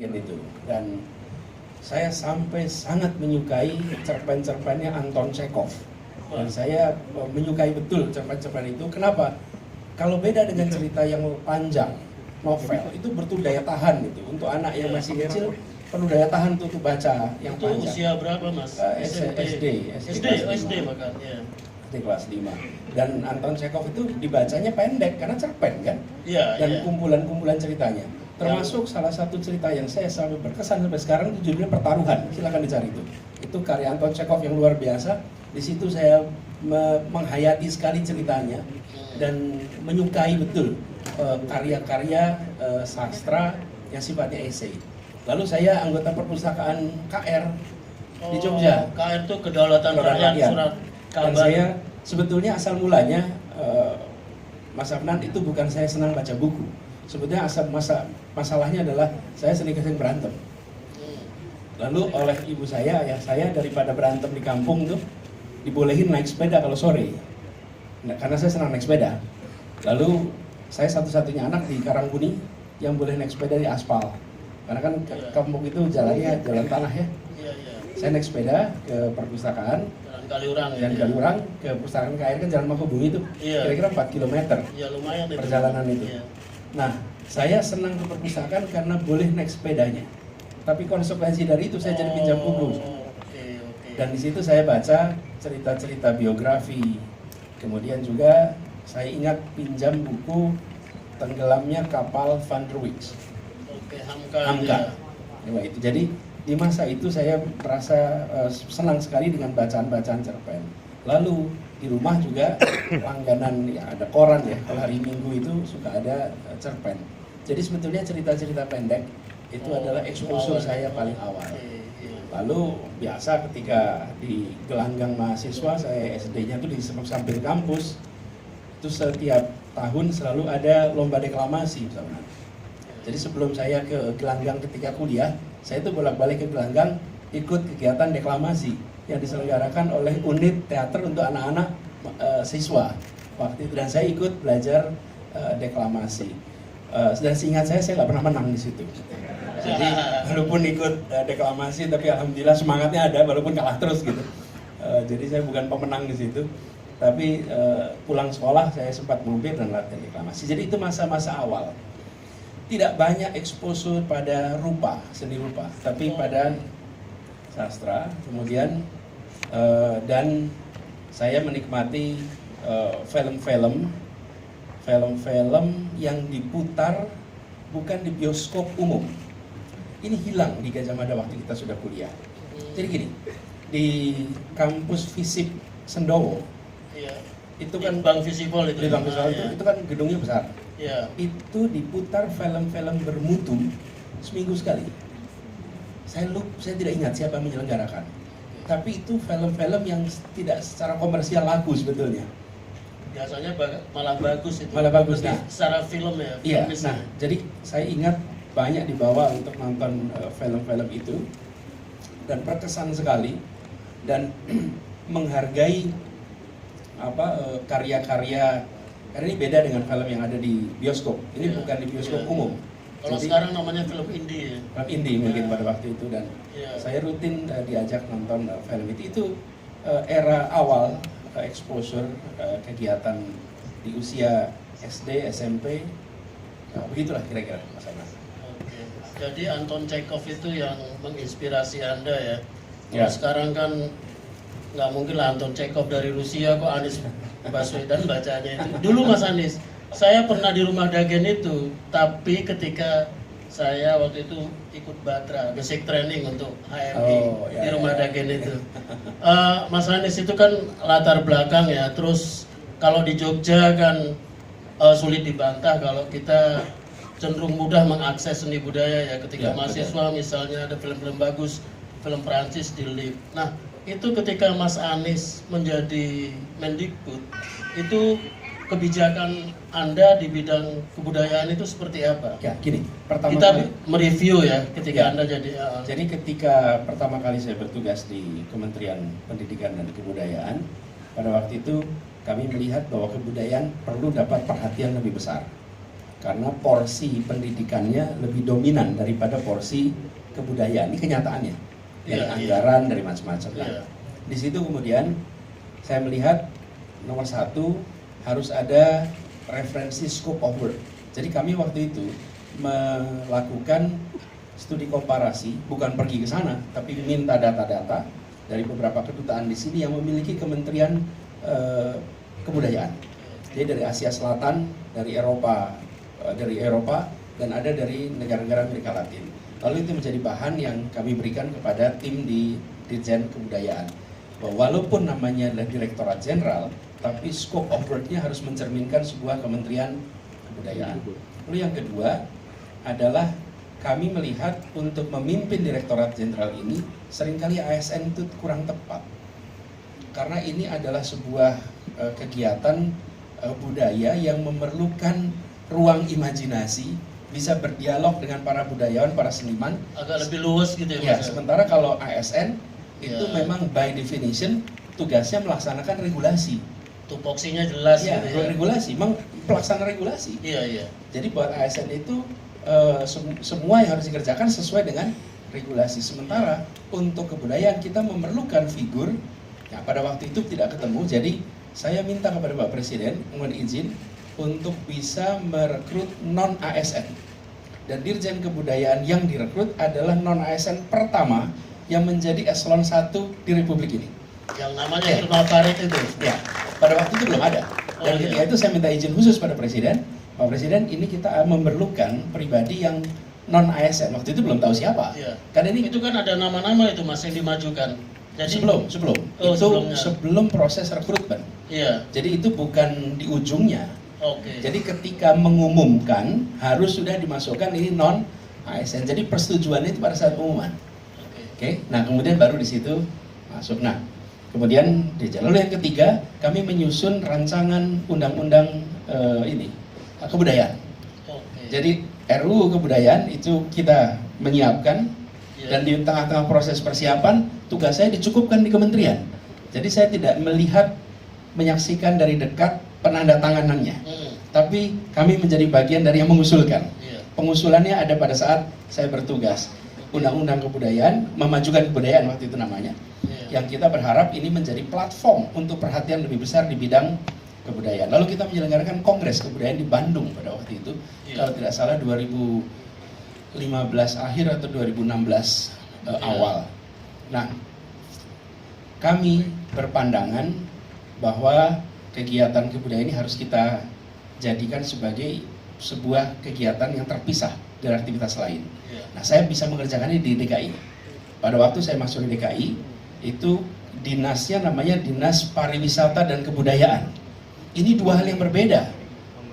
Kan itu. Dan saya sampai sangat menyukai cerpen-cerpennya Anton Chekhov. Dan saya menyukai betul cerpen-cerpen itu. Kenapa? Kalau beda dengan cerita yang panjang, novel, itu butuh daya tahan gitu. Untuk anak yang masih kecil, perlu daya tahan untuk baca yang itu panjang. usia berapa mas? SD makanya. SD kelas 5. Dan Anton Chekhov itu dibacanya pendek karena cerpen kan? Iya. Dan kumpulan-kumpulan ceritanya. Termasuk salah satu cerita yang saya sampai berkesan sampai sekarang itu judulnya Pertaruhan. Silakan dicari itu. Itu karya Anton Chekhov yang luar biasa. Di situ saya menghayati sekali ceritanya dan menyukai betul karya-karya sastra yang sifatnya esai. Lalu saya anggota perpustakaan KR di Jogja. KR itu Kedaulatan Rakyat Surat Kabar. Dan saya sebetulnya asal mulanya Mas Afnan itu bukan saya senang baca buku. Sebetulnya masalahnya adalah saya sering berantem. Lalu oleh ibu saya, ayah saya daripada berantem di kampung tuh dibolehin naik sepeda kalau sore. Nah, karena saya senang naik sepeda. Lalu saya satu-satunya anak di Karangkuni yang boleh naik sepeda di aspal. Karena kan kampung itu jalannya jalan tanah ya. Saya naik sepeda ke perpustakaan. Jalan Kaliurang ke perpustakaan KR kan jalan Mangkubumi itu. Kira-kira 4 km. Iya, lumayan itu. Perjalanan itu. Nah, saya senang ke perpustakaan karena boleh naik sepedanya. Tapi konsekuensi dari itu saya jadi pinjam buku. Dan di situ saya baca cerita-cerita biografi. Kemudian juga saya ingat pinjam buku Tenggelamnya Kapal Van der Wijk. Hamka. Ya, itu. Jadi di masa itu saya merasa senang sekali dengan bacaan-bacaan cerpen. Lalu di rumah juga langganan ya ada koran ya. Kalau hari Minggu itu suka ada cerpen. Jadi sebetulnya cerita-cerita pendek itu adalah exposure saya paling awal. Lalu biasa ketika di gelanggang mahasiswa, saya SD-nya itu di samping kampus, itu setiap tahun selalu ada lomba deklamasi misalnya. Jadi sebelum saya ke gelanggang ketika kuliah, saya itu bolak-balik ke gelanggang ikut kegiatan deklamasi yang diselenggarakan oleh unit teater untuk anak-anak siswa waktu itu, dan saya ikut belajar deklamasi. Dan seingat saya nggak pernah menang di situ. Jadi walaupun ikut deklamasi, tapi alhamdulillah semangatnya ada walaupun kalah terus gitu. Jadi saya bukan pemenang di situ, tapi pulang sekolah saya sempat mampir dan latihan deklamasi. Jadi itu masa-masa awal. Tidak banyak exposure pada seni rupa, tapi pada sastra. Kemudian dan saya menikmati film-film yang diputar bukan di bioskop umum. Ini hilang di Gajah Mada waktu kita sudah kuliah. Jadi gini, di kampus FISIP Sendowo, itu kan Bank Visipol itu. Itu kan gedungnya besar. Ya. Itu diputar film-film bermutu seminggu sekali. Saya tidak ingat siapa yang menyelenggarakan. Tapi itu film-film yang tidak secara komersial laku sebetulnya. Biasanya malah bagus itu. Malah bagus. Nah, secara film ya. Iya. Nah, jadi saya ingat banyak dibawa untuk nonton film-film itu dan berkesan sekali dan menghargai karya-karya. Karena ini beda dengan film yang ada di bioskop. Ini bukan di bioskop umum. Kalau sekarang namanya film indie ya. Film indie mungkin pada waktu itu, dan saya rutin diajak nonton film itu. Itu era awal exposure kegiatan di usia SD, SMP, begitulah kira-kira Mas Anas. Oke. Jadi Anton Chekhov itu yang menginspirasi Anda ya. Kalau sekarang kan nggak mungkin lah Anton Chekhov dari Rusia kok Anies Baswedan bacanya itu. Dulu Mas Anies, saya pernah di Rumah Dagen itu, tapi ketika saya waktu itu ikut Batra, basic training untuk HMI di Rumah Dagen itu. Mas Anies itu kan latar belakang ya, terus kalau di Jogja kan sulit dibantah kalau kita cenderung mudah mengakses seni budaya ya ketika mahasiswa misalnya ada film-film bagus, film Perancis di LIP. Nah, itu ketika Mas Anies menjadi Mendikbud, itu kebijakan Anda di bidang kebudayaan itu seperti apa? Ya, gini, pertama kita kali mereview ya ketika Anda jadi. Jadi ketika pertama kali saya bertugas di Kementerian Pendidikan dan Kebudayaan, pada waktu itu kami melihat bahwa kebudayaan perlu dapat perhatian lebih besar. karena porsi pendidikannya lebih dominan daripada porsi kebudayaan. Ini kenyataannya, dari anggaran, dari macam-macam. Nah, di situ kemudian saya melihat nomor satu harus ada referensi scope of work. Jadi kami waktu itu melakukan studi komparasi, bukan pergi ke sana, tapi minta data-data dari beberapa kedutaan di sini yang memiliki kementerian kebudayaan. Jadi dari Asia Selatan, dari Eropa, dan ada dari negara-negara Amerika Latin. Lalu itu menjadi bahan yang kami berikan kepada tim di Dirjen Kebudayaan. Bahwa walaupun namanya adalah Direktorat Jenderal, tapi scope of work-nya harus mencerminkan sebuah kementerian kebudayaan. Lalu yang kedua adalah kami melihat untuk memimpin Direktorat Jenderal ini seringkali ASN itu kurang tepat. Karena ini adalah sebuah kegiatan budaya yang memerlukan ruang imajinasi, bisa berdialog dengan para budayawan, para seniman. Agak lebih luas gitu ya, Mas? Sementara kalau ASN itu memang by definition tugasnya melaksanakan regulasi. Tupoksinya jelas gitu ya. Regulasi, memang pelaksana regulasi. Iya. Jadi buat ASN itu semua yang harus dikerjakan sesuai dengan regulasi. Sementara untuk kebudayaan kita memerlukan figur. Nah, pada waktu itu tidak ketemu, jadi saya minta kepada Pak Presiden mohon izin untuk bisa merekrut non ASN. Dan Dirjen Kebudayaan yang direkrut adalah non ASN pertama yang menjadi eselon 1 di Republik ini. Yang namanya Hilma Farid itu? Ya, pada waktu itu belum ada. Dan ketika itu saya minta izin khusus pada Presiden, Pak Presiden, ini kita memerlukan pribadi yang non ASN. Waktu itu belum tahu siapa. Iya. Karena ini itu kan ada nama-nama itu Mas yang dimajukan. Jadi sebelum proses rekrutmen. Iya. Jadi itu bukan di ujungnya. Oke. Jadi ketika mengumumkan harus sudah dimasukkan ini non ASN. Jadi persetujuannya itu pada saat pengumuman. Oke. Nah, kemudian baru di situ masuk. Nah, kemudian lalu yang ketiga, kami menyusun rancangan undang-undang kebudayaan. Jadi RUU kebudayaan itu kita menyiapkan, dan di tengah-tengah proses persiapan tugas saya dicukupkan di kementerian. Jadi saya tidak melihat, menyaksikan dari dekat penandatanganannya, tapi kami menjadi bagian dari yang mengusulkan. Pengusulannya ada pada saat saya bertugas. Undang-undang kebudayaan, memajukan kebudayaan waktu itu namanya, yang kita berharap ini menjadi platform untuk perhatian lebih besar di bidang kebudayaan. Lalu kita menyelenggarakan Kongres Kebudayaan di Bandung pada waktu itu, kalau tidak salah 2015 akhir atau 2016 awal. Nah, kami berpandangan bahwa kegiatan kebudayaan ini harus kita jadikan sebagai sebuah kegiatan yang terpisah dari aktivitas lain. Nah, saya bisa mengerjakan ini di DKI. Pada waktu saya masuk di DKI, itu dinasnya namanya Dinas Pariwisata dan Kebudayaan. Ini dua hal yang berbeda.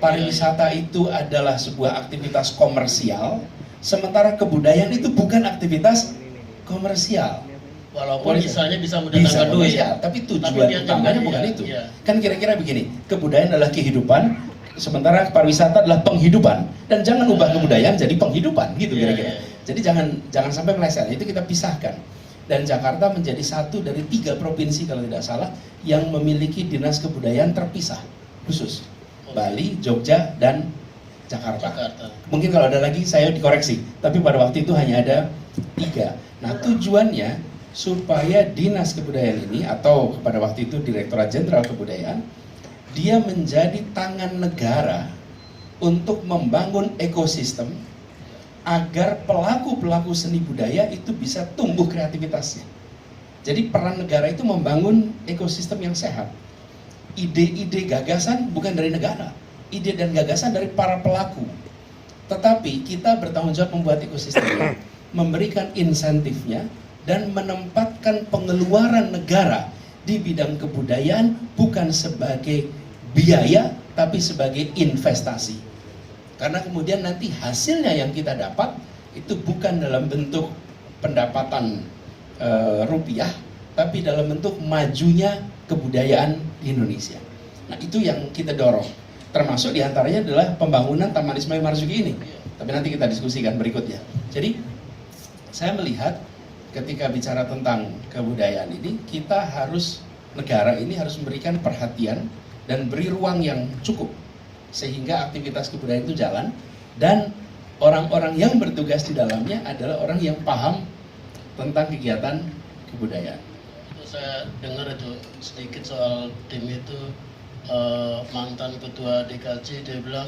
Pariwisata itu adalah sebuah aktivitas komersial, sementara kebudayaan itu bukan aktivitas komersial. Walaupun misalnya bisa mendatangkan duit, tapi tujuan utamanya bukan itu. Kan kira-kira begini, kebudayaan adalah kehidupan, sementara pariwisata adalah penghidupan. Dan jangan ubah kebudayaan jadi penghidupan, gitu kira-kira. Jadi jangan sampai meleset, itu kita pisahkan. Dan Jakarta menjadi satu dari 3 provinsi kalau tidak salah yang memiliki dinas kebudayaan terpisah khusus. Bali, Jogja, dan Jakarta. Mungkin kalau ada lagi saya dikoreksi, tapi pada waktu itu hanya ada 3. Nah, tujuannya supaya dinas kebudayaan ini, atau pada waktu itu Direktorat Jenderal Kebudayaan, dia menjadi tangan negara untuk membangun ekosistem agar pelaku-pelaku seni budaya itu bisa tumbuh kreativitasnya. Jadi peran negara itu membangun ekosistem yang sehat. Ide-ide gagasan bukan dari negara, ide dan gagasan dari para pelaku. Tetapi kita bertanggung jawab membuat ekosistemnya, memberikan insentifnya, dan menempatkan pengeluaran negara di bidang kebudayaan bukan sebagai biaya, tapi sebagai investasi. Karena kemudian nanti hasilnya yang kita dapat itu bukan dalam bentuk pendapatan rupiah, tapi dalam bentuk majunya kebudayaan di Indonesia. Nah, itu yang kita dorong. Termasuk diantaranya adalah pembangunan Taman Ismail Marzuki ini. Tapi nanti kita diskusikan berikutnya. Jadi, saya melihat ketika bicara tentang kebudayaan ini, kita harus, negara ini harus memberikan perhatian dan beri ruang yang cukup sehingga aktivitas kebudayaan itu jalan, dan orang-orang yang bertugas di dalamnya adalah orang yang paham tentang kegiatan kebudayaan. Itu saya dengar itu sedikit soal tim itu, mantan ketua DKJ dia bilang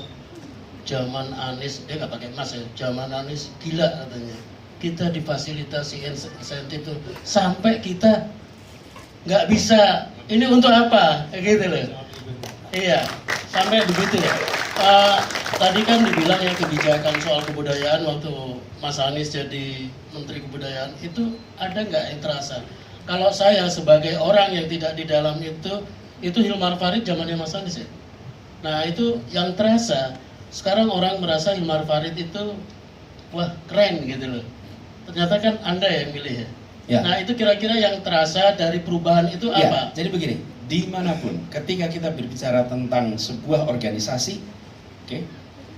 zaman Anies, dia nggak pakai mas ya, zaman Anies gila katanya, kita difasilitasi insentif tuh sampai kita nggak bisa, ini untuk apa gitu loh. Iya, sampai begitu ya. Tadi kan dibilang ya kebijakan soal kebudayaan waktu Mas Anies jadi Menteri Kebudayaan itu ada nggak yang terasa? Kalau saya sebagai orang yang tidak di dalam itu Hilmar Farid zamannya Mas Anies ya. Nah itu yang terasa. Sekarang orang merasa Hilmar Farid itu wah keren gitu loh. Ternyata kan Anda yang milih ya. Ya. Nah itu kira-kira yang terasa dari perubahan itu Ya, apa? jadi begini, dimanapun ketika kita berbicara tentang sebuah organisasi, oke,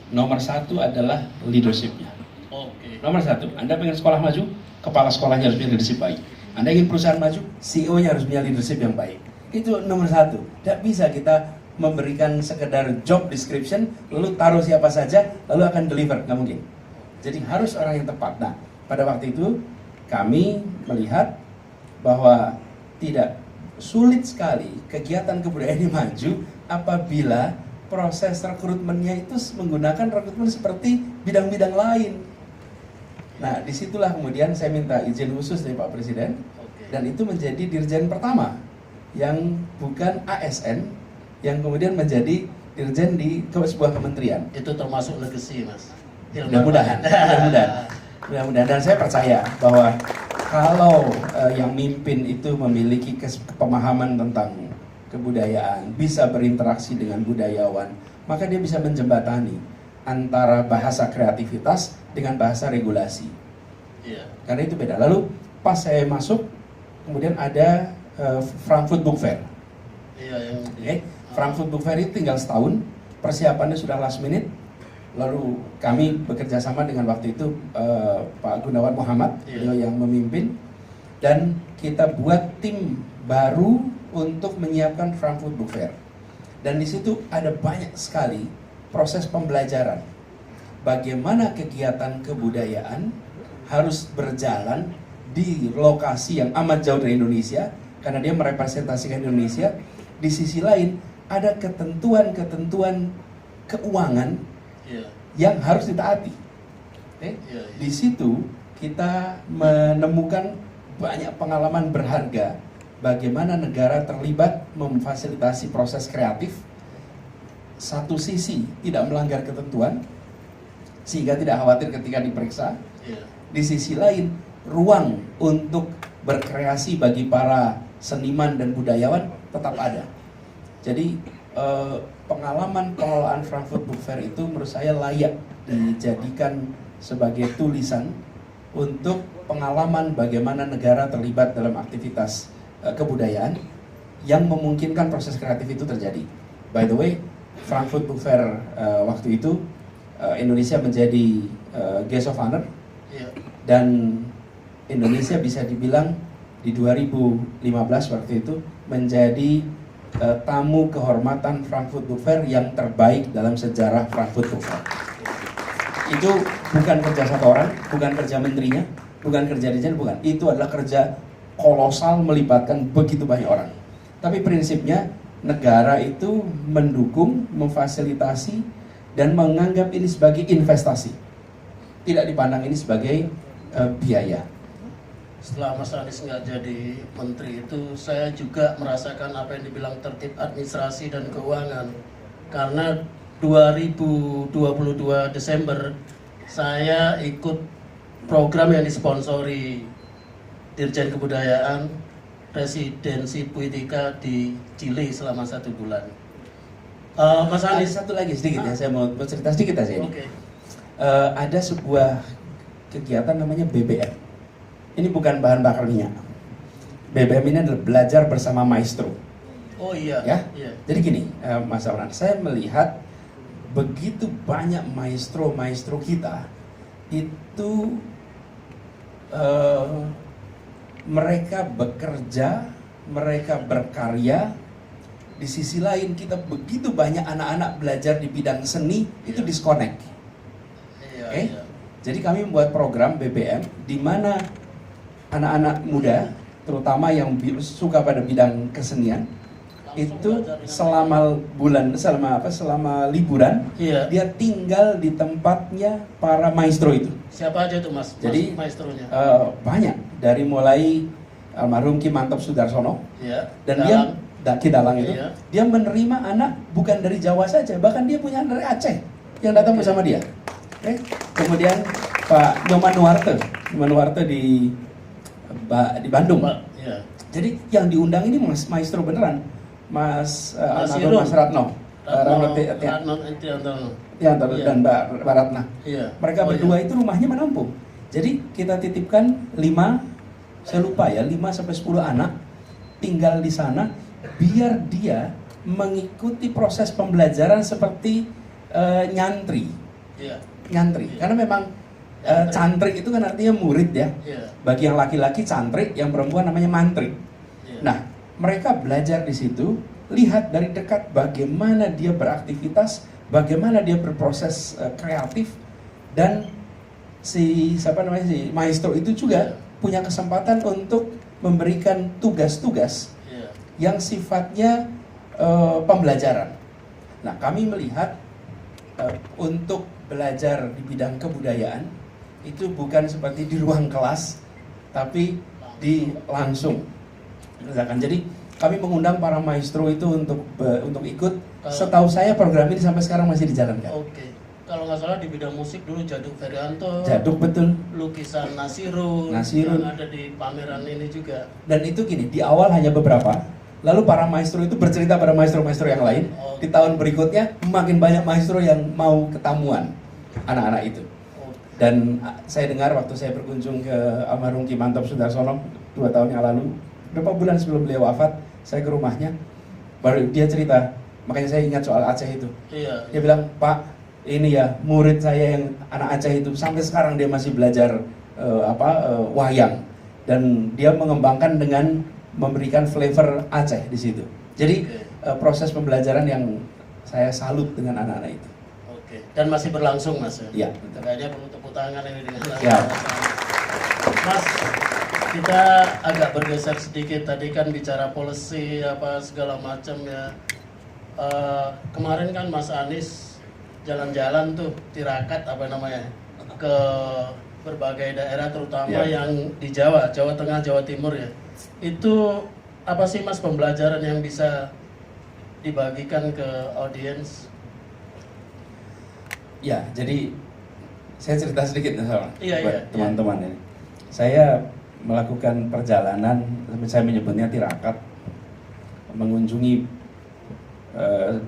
nomor satu adalah leadership-nya. Oke. Nomor satu, Anda pengen sekolah maju, kepala sekolahnya harus punya leadership baik. Anda ingin perusahaan maju, CEO-nya harus punya leadership yang baik. Itu nomor satu. Tidak bisa kita memberikan sekedar job description, lalu taruh siapa saja, lalu akan deliver. Nggak mungkin. Jadi harus orang yang tepat. Nah, pada waktu itu kami melihat bahwa tidak sulit sekali kegiatan kebudayaan ini maju apabila proses rekrutmennya itu menggunakan rekrutmen seperti bidang-bidang lain. Nah, disitulah kemudian saya minta izin khusus dari Pak Presiden, dan itu menjadi dirjen pertama yang bukan ASN, yang kemudian menjadi dirjen di sebuah kementerian. Itu termasuk legacy mas. Mudah-mudahan, mudah-mudahan, dan saya percaya bahwa kalau yang mimpin itu memiliki pemahaman tentang kebudayaan, bisa berinteraksi dengan budayawan, maka dia bisa menjembatani antara bahasa kreativitas dengan bahasa regulasi. Iya. Karena itu beda. Lalu pas saya masuk, kemudian ada Frankfurt Book Fair. Iya yang Frankfurt Book Fair itu tinggal setahun, persiapannya sudah last minute. Lalu kami bekerja sama dengan waktu itu Pak Gunawan Muhammad, beliau yang memimpin, dan kita buat tim baru untuk menyiapkan Frankfurt Book Fair. Dan di situ ada banyak sekali proses pembelajaran bagaimana kegiatan kebudayaan harus berjalan di lokasi yang amat jauh dari Indonesia karena dia merepresentasikan Indonesia. Di sisi lain ada ketentuan-ketentuan keuangan yang harus ditaati. Di situ kita menemukan banyak pengalaman berharga bagaimana negara terlibat memfasilitasi proses kreatif. Satu sisi tidak melanggar ketentuan sehingga tidak khawatir ketika diperiksa. Di sisi lain ruang untuk berkreasi bagi para seniman dan budayawan tetap ada. Jadi pengalaman pengelolaan Frankfurt Book Fair itu menurut saya layak dijadikan sebagai tulisan untuk pengalaman bagaimana negara terlibat dalam aktivitas kebudayaan yang memungkinkan proses kreatif itu terjadi. By the way, Frankfurt Book Fair waktu itu Indonesia menjadi guest of honor, dan Indonesia bisa dibilang di 2015 waktu itu menjadi tamu kehormatan Frankfurt Book Fair yang terbaik dalam sejarah Frankfurt Book Fair. Itu bukan kerja satu orang, bukan kerja menterinya, bukan kerja dirjen, bukan. Itu adalah kerja kolosal melibatkan begitu banyak orang. Tapi prinsipnya negara itu mendukung, memfasilitasi, dan menganggap ini sebagai investasi. Tidak dipandang ini sebagai biaya. Setelah Mas Anies nggak jadi menteri itu, saya juga merasakan apa yang dibilang tertib administrasi dan keuangan. Karena 2022 Desember saya ikut program yang disponsori Dirjen Kebudayaan Residensi Puitika di Chile selama 1 bulan. Mas Anies, Ada satu lagi sedikit ya, saya mau bercerita sedikit aja ini. Oke. Ada sebuah kegiatan namanya BBM. Ini bukan bahan bakar minyak. BBM ini adalah belajar bersama maestro. Oh iya. Ya. Iya. Jadi gini, Mas Auran, saya melihat begitu banyak maestro-maestro kita itu mereka bekerja, mereka berkarya di sisi lain kita begitu banyak anak-anak belajar di bidang seni itu disconnect. Iya, Oke? iya. Jadi kami membuat program BBM di mana anak-anak muda, terutama yang suka pada bidang kesenian, itu selama liburan, Iya. dia tinggal di tempatnya para maestro itu. Siapa aja tuh Mas? Jadi maestronya. banyak, dari mulai almarhum Ki Mantop Sudarsono, Iya. dan Dalam. Ki Dalang itu, Iya. dia menerima anak bukan dari Jawa saja, bahkan dia punya anak dari Aceh yang datang bersama dia. Oke. Kemudian Pak Nyoman Nuarte di Bandung. Iya. Jadi yang diundang ini maestro beneran, Mas Irung. Mas Ratno, Ratno Tianto Iya. dan Mbak Ratna. Iya. Mereka berdua itu rumahnya menampung. Jadi kita titipkan 5 sampai 10 anak tinggal di sana, biar dia mengikuti proses pembelajaran seperti nyantri. Iya. Nyantri. Karena memang cantrik itu kan artinya murid ya. Iya. Bagi yang laki-laki cantrik, yang perempuan namanya mantrik. Iya. Nah, mereka belajar di situ, lihat dari dekat bagaimana dia beraktivitas, bagaimana dia berproses kreatif, dan si maestro itu juga punya kesempatan untuk memberikan tugas-tugas Iya. yang sifatnya pembelajaran. Nah, kami melihat untuk belajar di bidang kebudayaan itu bukan seperti di ruang kelas, tapi langsung. Jadi kami mengundang para maestro itu untuk ikut. Setahu saya program ini sampai sekarang masih dijalankan. Oke. Kalau nggak salah di bidang musik dulu Jaduk Ferianto. Jaduk, betul. Lukisan Nasirun yang ada di pameran ini juga. Dan itu gini, di awal hanya beberapa, lalu para maestro itu bercerita pada maestro-maestro yang lain. Di tahun berikutnya makin banyak maestro yang mau ketamuan anak-anak itu. Dan saya dengar waktu saya berkunjung ke almarhum Ki Mantop Sudarsono 2 tahun yang lalu, beberapa bulan sebelum beliau wafat, saya ke rumahnya, baru dia cerita, makanya saya ingat soal Aceh itu. Iya. Dia bilang, Pak, ini ya murid saya yang anak Aceh itu sampai sekarang dia masih belajar wayang, dan dia mengembangkan dengan memberikan flavor Aceh di situ. Jadi proses pembelajaran yang saya salut dengan anak-anak itu. Oke. Dan masih berlangsung Mas ya? Iya, betul. Kayaknya perlu tepuk tangan ini dengan Ya. Mas, kita agak bergeser sedikit. Tadi kan bicara policy apa segala macam ya. Kemarin kan Mas Anies jalan-jalan tuh tirakat apa namanya ke berbagai daerah terutama yang di Jawa Tengah, Jawa Timur ya. Itu apa sih Mas pembelajaran yang bisa dibagikan ke audiens? Ya, jadi saya cerita sedikit buat teman-teman ini. Saya melakukan perjalanan, saya menyebutnya tirakat, mengunjungi 26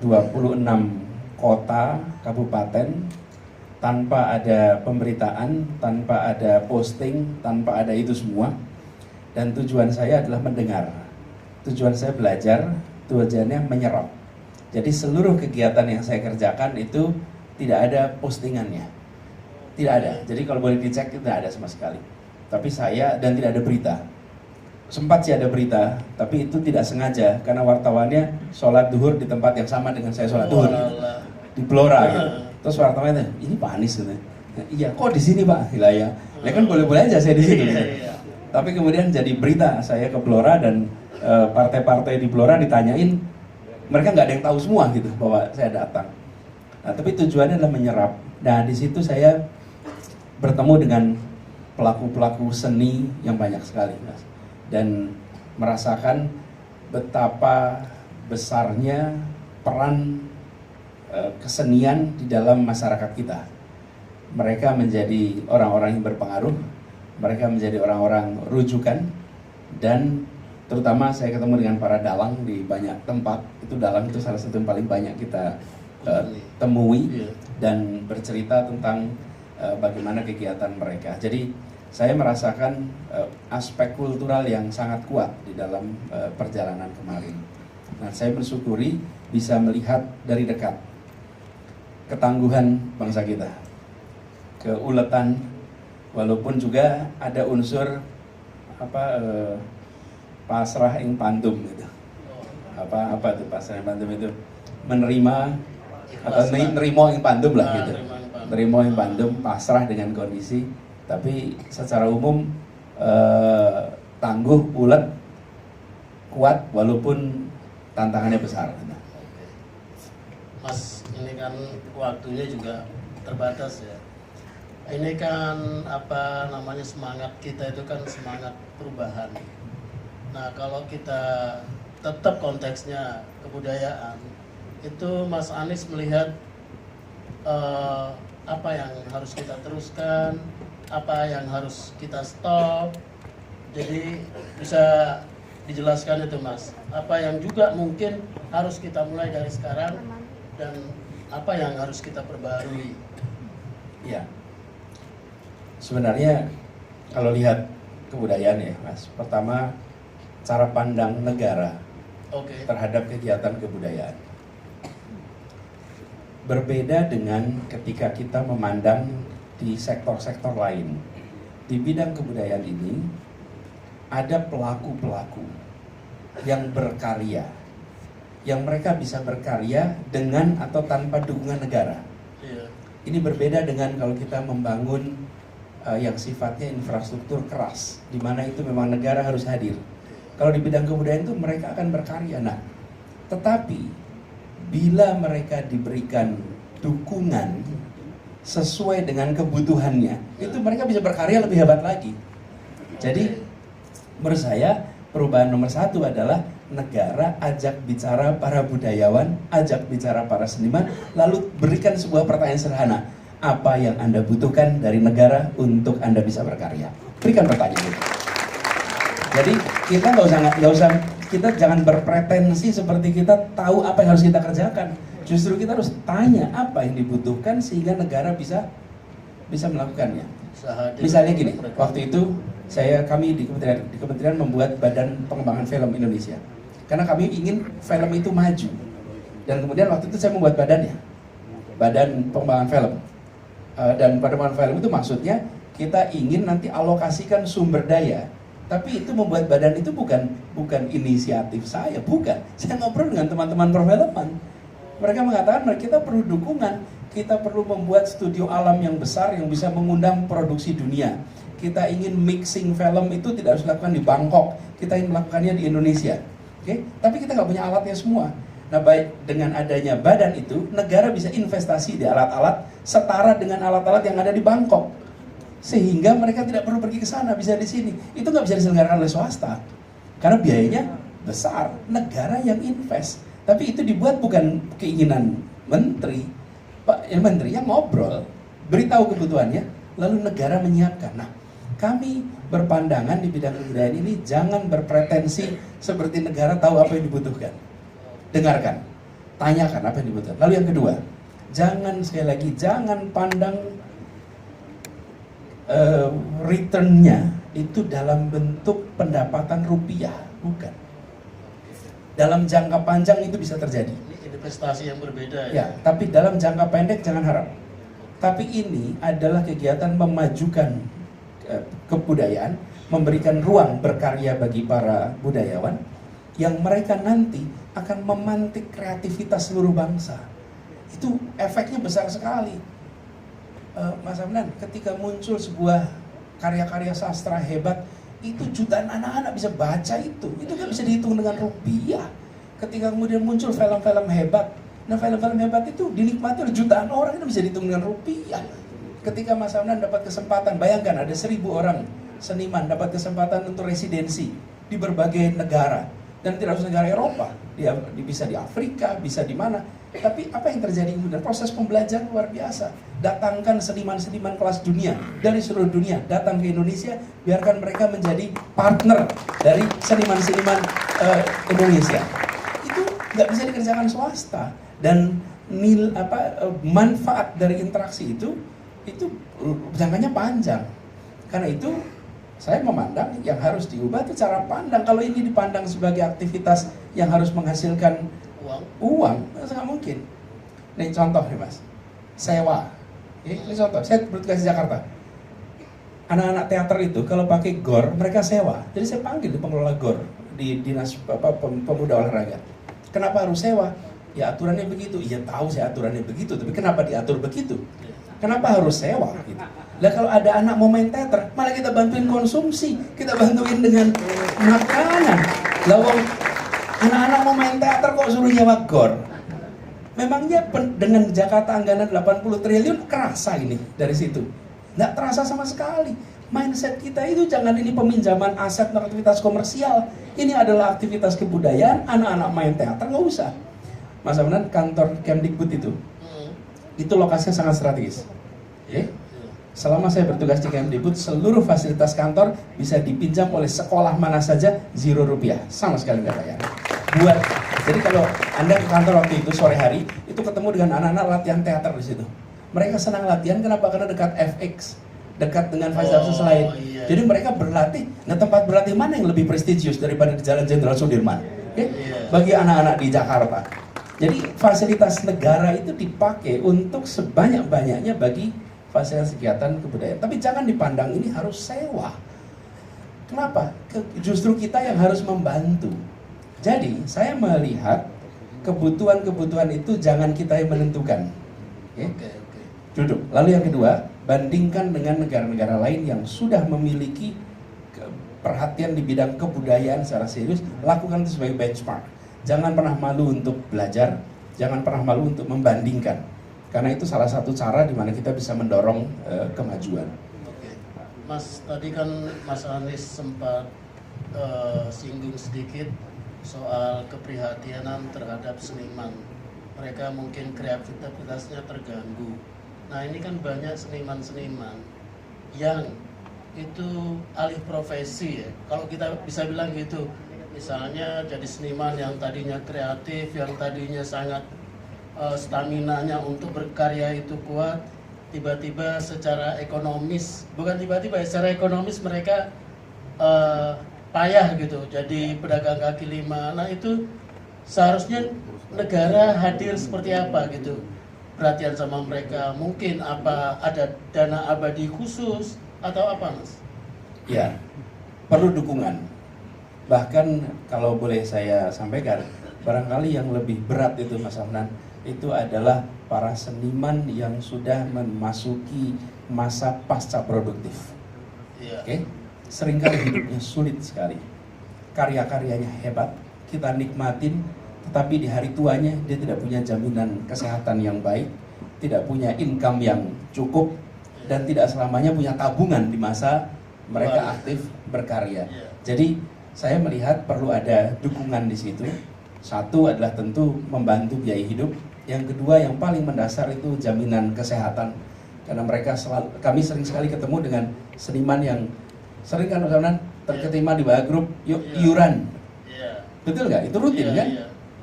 kota, kabupaten, tanpa ada pemberitaan, tanpa ada posting, tanpa ada itu semua. Dan tujuan saya adalah mendengar. Tujuan saya belajar, tujuannya menyerap. Jadi seluruh kegiatan yang saya kerjakan itu tidak ada postingannya. Tidak ada. Jadi kalau boleh dicek, tidak ada sama sekali. Tapi dan tidak ada berita. Sempat sih ada berita, tapi itu tidak sengaja karena wartawannya sholat duhur di tempat yang sama dengan saya sholat duhur, di Blora gitu. Terus wartawannya, ini Pak Anies gitu. Iya, kok di sini Pak? Gila ya. Ya kan boleh-boleh aja saya di sini. Gitu. Tapi kemudian jadi berita, saya ke Blora dan partai-partai di Blora ditanyain, mereka nggak ada yang tahu semua gitu bahwa saya datang. Nah, tapi tujuannya adalah menyerap. Nah, di situ saya bertemu dengan pelaku-pelaku seni yang banyak sekali, Mas. Dan merasakan betapa besarnya peran kesenian di dalam masyarakat kita. Mereka menjadi orang-orang yang berpengaruh, mereka menjadi orang-orang rujukan, dan terutama saya ketemu dengan para dalang di banyak tempat. Itu dalang itu salah satu yang paling banyak kita temui dan bercerita tentang bagaimana kegiatan mereka. Jadi saya merasakan aspek kultural yang sangat kuat di dalam perjalanan kemarin. Nah, saya bersyukuri bisa melihat dari dekat ketangguhan bangsa kita, keuletan, walaupun juga ada unsur pasrah ing pandum gitu. apa tuh pasrah yang pandem itu menerima atau Ikhlas, Pak. nerimo yang pandem lah gitu. Nerimo yang pandem. Nerimo yang pandem, pasrah dengan kondisi, tapi secara umum tangguh, ulet, kuat walaupun tantangannya besar. Mas, ini kan waktunya juga terbatas ya. Ini kan apa namanya, semangat kita itu kan semangat perubahan. Nah, kalau kita tetap konteksnya kebudayaan, itu Mas Anies melihat apa yang harus kita teruskan, apa yang harus kita stop. Jadi bisa dijelaskan itu Mas, apa yang juga mungkin harus kita mulai dari sekarang dan apa yang harus kita perbarui. Ya, sebenarnya kalau lihat kebudayaan ya Mas, pertama cara pandang negara Oke. terhadap kegiatan kebudayaan berbeda dengan ketika kita memandang di sektor-sektor lain. Di bidang kebudayaan ini ada pelaku-pelaku yang berkarya, yang mereka bisa berkarya dengan atau tanpa dukungan negara. Iya. Ini berbeda dengan kalau kita membangun yang sifatnya infrastruktur keras, di mana itu memang negara harus hadir. Kalau di bidang kebudayaan itu mereka akan berkarya. Nah, tetapi bila mereka diberikan dukungan sesuai dengan kebutuhannya, itu mereka bisa berkarya lebih hebat lagi. Jadi menurut saya perubahan nomor satu adalah negara ajak bicara para budayawan, ajak bicara para seniman, lalu berikan sebuah pertanyaan sederhana. Apa yang Anda butuhkan dari negara untuk Anda bisa berkarya? Berikan pertanyaan itu. Jadi kita nggak usah kita jangan berpretensi seperti kita tahu apa yang harus kita kerjakan. Justru kita harus tanya apa yang dibutuhkan sehingga negara bisa melakukannya. Misalnya gini, waktu itu kami di kementerian membuat Badan Pengembangan Film Indonesia. Karena kami ingin film itu maju. Dan kemudian waktu itu saya membuat badannya, Badan Pengembangan Film. Dan Badan Pengembangan Film itu maksudnya kita ingin nanti alokasikan sumber daya. Tapi itu membuat badan itu bukan inisiatif saya, bukan. Saya ngobrol dengan teman-teman perfilman. Mereka mengatakan kita perlu dukungan, kita perlu membuat studio alam yang besar yang bisa mengundang produksi dunia. Kita ingin mixing film itu tidak harus dilakukan di Bangkok, kita ingin melakukannya di Indonesia. Oke? Tapi kita nggak punya alatnya semua. Nah, baik dengan adanya badan itu, negara bisa investasi di alat-alat setara dengan alat-alat yang ada di Bangkok. Sehingga mereka tidak perlu pergi ke sana, bisa di sini. Itu nggak bisa diselenggarakan oleh swasta. Karena biayanya besar, negara yang invest. Tapi itu dibuat bukan keinginan menteri. Pak Menteri yang ngobrol, beritahu kebutuhannya, lalu negara menyiapkan. Nah, kami berpandangan di bidang kebudayaan ini jangan berpretensi seperti negara tahu apa yang dibutuhkan. Dengarkan, tanyakan apa yang dibutuhkan. Lalu yang kedua, jangan pandang returnnya itu dalam bentuk pendapatan rupiah, bukan. Dalam jangka panjang itu bisa terjadi. Ini investasi yang berbeda Ya, tapi dalam jangka pendek jangan harap. Tapi ini adalah kegiatan memajukan kebudayaan, memberikan ruang berkarya bagi para budayawan yang mereka nanti akan memantik kreativitas seluruh bangsa. Itu efeknya besar sekali. Mas Hamdan, ketika muncul sebuah karya-karya sastra hebat, itu jutaan anak-anak bisa baca itu kan bisa dihitung dengan rupiah. Ketika kemudian muncul film-film hebat, nah film-film hebat itu dinikmati oleh jutaan orang, itu bisa dihitung dengan rupiah. Ketika Mas Hamdan dapat kesempatan, bayangkan ada 1.000 orang seniman dapat kesempatan untuk residensi di berbagai negara, dan tidak harus negara Eropa, bisa di Afrika, bisa di mana. Tapi apa yang terjadi kemudian? Proses pembelajaran luar biasa. Datangkan seniman-seniman kelas dunia dari seluruh dunia datang ke Indonesia, biarkan mereka menjadi partner dari seniman-seniman Indonesia. Itu nggak bisa dikerjakan swasta, dan manfaat dari interaksi itu jangkanya panjang. Karena itu saya memandang yang harus diubah itu cara pandang. Kalau ini dipandang sebagai aktivitas yang harus menghasilkan uang, sangat mungkin. Nih contoh nih Mas, sewa. Ini contoh, saya bertugas di Jakarta. Anak-anak teater itu kalau pakai GOR mereka sewa. Jadi saya panggil di pengelola GOR di dinas pemuda olahraga. Kenapa harus sewa? Ya aturannya begitu. Iya tahu saya aturannya begitu, tapi kenapa diatur begitu? Kenapa harus sewa? Gitu. Lah kalau ada anak mau main teater, malah kita bantuin konsumsi, kita bantuin dengan makanan. Lah wong anak-anak mau main teater kok suruh nyewa gor? Memangnya dengan Jakarta anggaran 80 triliun kerasa ini dari situ? Nggak terasa sama sekali. Mindset kita itu jangan ini peminjaman aset untuk aktivitas komersial. Ini adalah aktivitas kebudayaan, anak-anak main teater nggak usah. Mas Amnan, kantor Kemdikbud itu lokasinya sangat strategis. Okay? Selama saya bertugas di Kemdikbud, seluruh fasilitas kantor bisa dipinjam oleh sekolah mana saja, Rp0, sama sekali nggak bayar. Jadi kalau Anda ke kantor waktu itu sore hari, itu ketemu dengan anak-anak latihan teater di situ. Mereka senang latihan, kenapa? Karena dekat FX, dekat dengan fasilitas lain. Iya. Jadi mereka berlatih. Nah, tempat berlatih mana yang lebih prestisius daripada di Jalan Jenderal Sudirman? Okay? Iya. Bagi anak-anak di Jakarta. Jadi fasilitas negara itu dipakai untuk sebanyak-banyaknya bagi fasilitas kegiatan kebudayaan. Tapi jangan dipandang ini harus sewa. Kenapa? Justru kita yang harus membantu. Jadi saya melihat kebutuhan-kebutuhan itu jangan kita yang menentukan. Oke. Duduk. Lalu yang kedua, bandingkan dengan negara-negara lain yang sudah memiliki perhatian di bidang kebudayaan secara serius, lakukan itu sebagai benchmark. Jangan pernah malu untuk belajar, jangan pernah malu untuk membandingkan. Karena itu salah satu cara di mana kita bisa mendorong kemajuan. Oke. Mas, tadi kan Mas Anies sempat singgung sedikit soal keprihatinan terhadap seniman. Mereka mungkin kreativitasnya terganggu. Nah, ini kan banyak seniman-seniman yang itu alih profesi ya. Kalau kita bisa bilang gitu, misalnya jadi seniman yang tadinya kreatif, yang tadinya sangat staminanya untuk berkarya itu kuat, tiba-tiba secara ekonomis, bukan tiba-tiba ya, secara ekonomis mereka payah gitu, jadi pedagang kaki lima. Nah itu seharusnya negara hadir seperti apa gitu, perhatian sama mereka, mungkin apa ada dana abadi khusus atau apa, Mas? Ya, perlu dukungan. Bahkan kalau boleh saya sampaikan, barangkali yang lebih berat itu Mas Amnan, itu adalah para seniman yang sudah memasuki masa pasca produktif. Iya. Oke? Seringkali hidupnya sulit sekali. Karya-karyanya hebat, kita nikmatin, tetapi di hari tuanya dia tidak punya jaminan kesehatan yang baik, tidak punya income yang cukup, dan tidak selamanya punya tabungan di masa mereka aktif berkarya. Jadi saya melihat perlu ada dukungan di situ. Satu adalah tentu membantu biaya hidup. Yang kedua yang paling mendasar itu jaminan kesehatan. Karena kami sering sekali ketemu dengan seniman yang sering kan terketima di bawah grup iuran. Betul nggak? Itu rutin kan?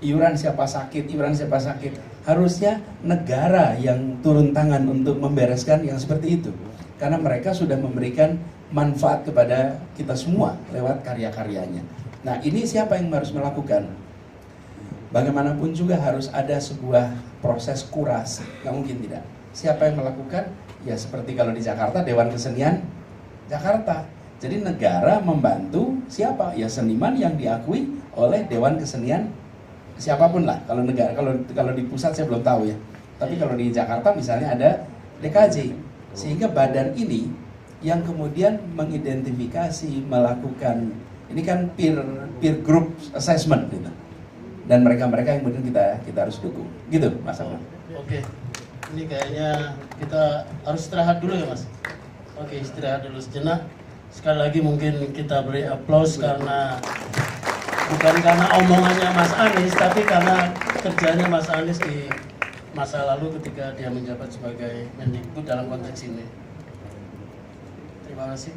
Iuran siapa sakit, Harusnya negara yang turun tangan untuk membereskan yang seperti itu. Karena mereka sudah memberikan manfaat kepada kita semua lewat karya-karyanya. Nah, ini siapa yang harus melakukan? Bagaimanapun juga harus ada sebuah proses kurasi, nggak mungkin tidak. Siapa yang melakukan? Ya seperti kalau di Jakarta, Dewan Kesenian Jakarta. Jadi negara membantu siapa? Ya seniman yang diakui oleh Dewan Kesenian siapapun lah. Kalau negara, kalau di pusat saya belum tahu ya. Tapi kalau di Jakarta misalnya ada DKJ, sehingga badan ini yang kemudian mengidentifikasi, melakukan ini kan peer group assessment gitu. Dan mereka-mereka yang kemudian kita harus dukung. Gitu, Mas Amran. Oke. Ini kayaknya kita harus istirahat dulu ya, Mas. Oke, istirahat dulu sejenak. Sekali lagi mungkin kita beri aplaus karena bukan karena omongannya Mas Anies, tapi karena kerjanya Mas Anies di masa lalu ketika dia menjabat sebagai Mendikbud dalam konteks ini. Terima kasih.